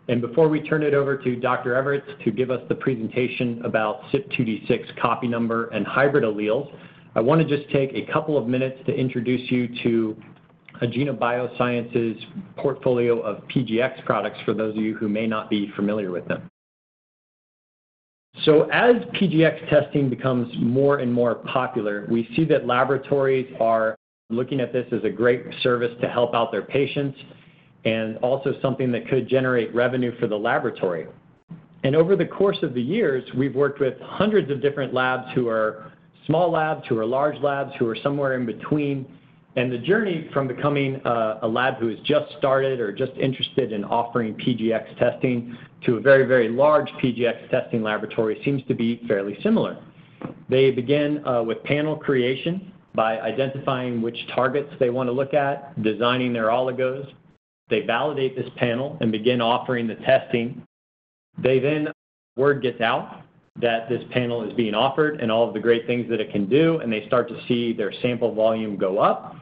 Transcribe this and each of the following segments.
And before we turn it over to Dr. Everett to give us the presentation about CYP2D6 copy number and hybrid alleles, I want to just take a couple of minutes to introduce you to Agena Bioscience's portfolio of PGX products for those of you who may not be familiar with them. So as PGX testing becomes more and more popular, we see that laboratories are looking at this as a great service to help out their patients and also something that could generate revenue for the laboratory. And over the course of the years, we've worked with hundreds of different labs who are small labs, who are large labs, who are somewhere in between. And the journey from becoming a lab who has just started or just interested in offering PGX testing to a very, very large PGX testing laboratory seems to be fairly similar. They begin with panel creation by identifying which targets they want to look at, designing their oligos. They validate this panel and begin offering the testing. They then, word gets out that this panel is being offered and all of the great things that it can do, and they start to see their sample volume go up.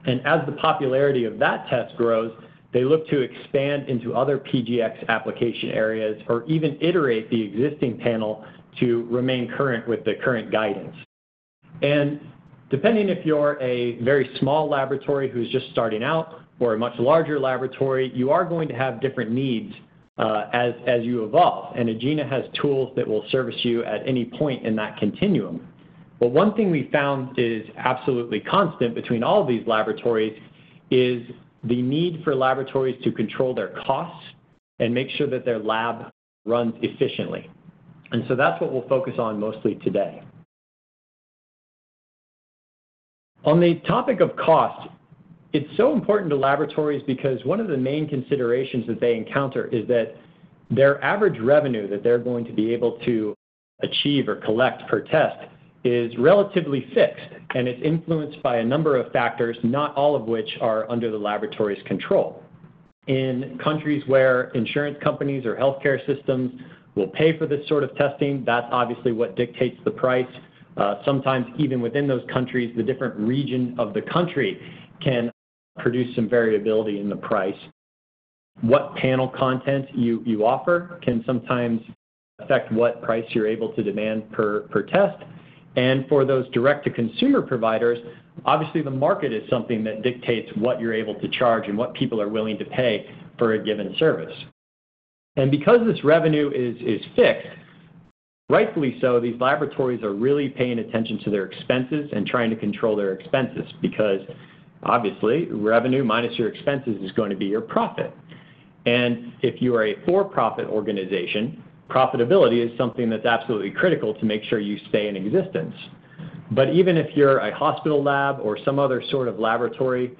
And as the popularity of that test grows, they look to expand into other PGX application areas or even iterate the existing panel to remain current with the current guidance. And depending if you're a very small laboratory who's just starting out or a much larger laboratory, you are going to have different needs as you evolve. And Agena has tools that will service you at any point in that continuum. But one thing we found is absolutely constant between all of these laboratories is the need for laboratories to control their costs and make sure that their lab runs efficiently. And so that's what we'll focus on mostly today. On the topic of cost, it's so important to laboratories because one of the main considerations that they encounter is that their average revenue that they're going to be able to achieve or collect per test is relatively fixed, and it's influenced by a number of factors, not all of which are under the laboratory's control. In countries where insurance companies or healthcare systems will pay for this sort of testing, that's obviously what dictates the price. Sometimes even within those countries, the different region of the country can produce some variability in the price. What panel content you offer can sometimes affect what price you're able to demand per test. And for those direct-to-consumer providers, obviously the market is something that dictates what you're able to charge and what people are willing to pay for a given service. And because this revenue is fixed, rightfully so, these laboratories are really paying attention to their expenses and trying to control their expenses because obviously revenue minus your expenses is going to be your profit. And if you are a for-profit organization, profitability is something that's absolutely critical to make sure you stay in existence. But even if you're a hospital lab or some other sort of laboratory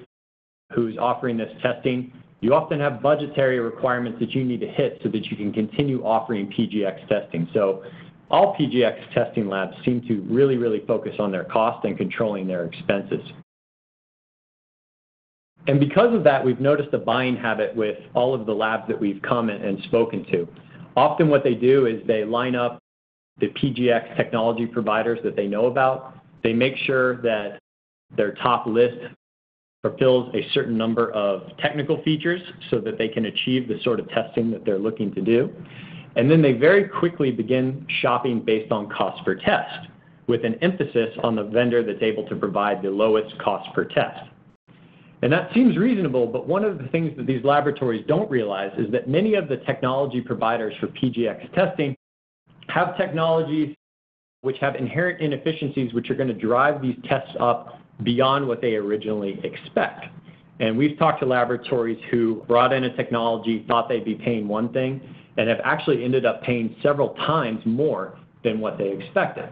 who's offering this testing, you often have budgetary requirements that you need to hit so that you can continue offering PGX testing. So all PGX testing labs seem to really, really focus on their cost and controlling their expenses. And because of that, we've noticed a buying habit with all of the labs that we've come and spoken to. Often what they do is they line up the PGX technology providers that they know about. They make sure that their top list fulfills a certain number of technical features so that they can achieve the sort of testing that they're looking to do. And then they very quickly begin shopping based on cost per test, with an emphasis on the vendor that's able to provide the lowest cost per test. And that seems reasonable, but one of the things that these laboratories don't realize is that many of the technology providers for PGX testing have technologies which have inherent inefficiencies which are going to drive these tests up beyond what they originally expect. And we've talked to laboratories who brought in a technology, thought they'd be paying one thing, and have actually ended up paying several times more than what they expected.